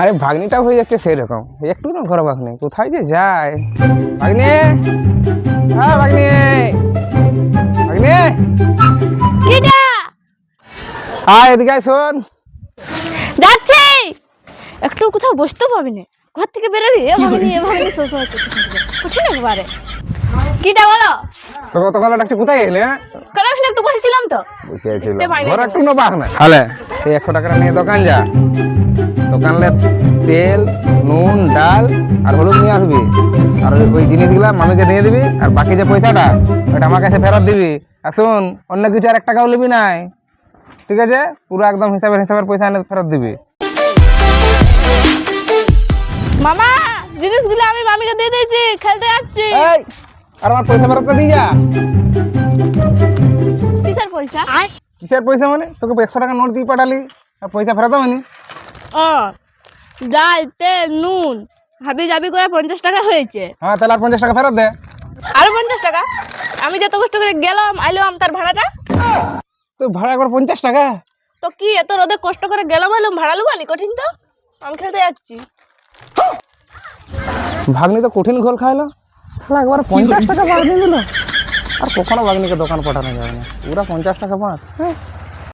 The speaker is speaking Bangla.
আরে ভাগ্নিটা হয়ে যাচ্ছে সেরকম, একটু না ঘর ভাগ্নি কোথায় যে যায়। ভাগ্নি, হ্যাঁ ভাগ্নি, ভাগ্নি কিটা আয় এদিকে আয়, শোন। যাচ্ছে, একটু কোথাও বসতে পাবি না, ঘর থেকে বেরোলি এভাবে সবসময় কঠিন একবারে। কিটা বলো, তোকে তখন ডাকছে কোথায় গেলে? কেন এখানে একটু বসেছিলাম তো। বসেছিল দেখতে পাইনি ঘর তো। একটু না বাঘ না তাহলে এই 100 টাকাটা নিয়ে দোকান যা, দোকানলে তেল নুন ডাল আর হলুদ নিয়ে আসবি, আর ওই জিনিসগুলা মামিকে দিয়ে দিবি, আর বাকি যে পয়সাটা ওটা আমার কাছে ফেরত দিবি। আর শোন, অন্য কিছু আর 1 টাকাও নিবি নাই, ঠিক আছে? পুরো একদম হিসাবের পয়সা এনে ফেরত দিবি। মামা, জিনিসগুলো আমি মামিকে দিয়ে দিয়েছি, খেলতে যাচ্ছি। এই, আর আমার পয়সা ফেরত দিয়ে যা। কিসের পয়সা? কিসের পয়সা মানে? তোকে 100 টাকা নোট দিয়ে পাঠালি আর পয়সা ফেরত হয়নি। ও, ডাল তেল নুন হাবি জাবি করে 50 টাকা হয়েছে। হ্যাঁ, তাহলে আর 50 টাকা ফেরত দে। আরো 50 টাকা? আমি যত কষ্ট করে গেলাম আইলাম, তার ভাড়াটা তো ভাড়া করে 50 টাকা? তো কি এত রোদে কষ্ট করে গেলাম আইলাম, ভাড়া লুবা নি কঠিন তো। আমি খেলতে যাচ্ছি। ভাগ্নি তো কঠিন ঘোল খাইলো, তাহলে একবার 50 টাকা বাড় দিয়ে দিল। আর কখনো ভাগ্নিকে দোকান পাঠানো যাবে না, পুরা 50 টাকা বাড়।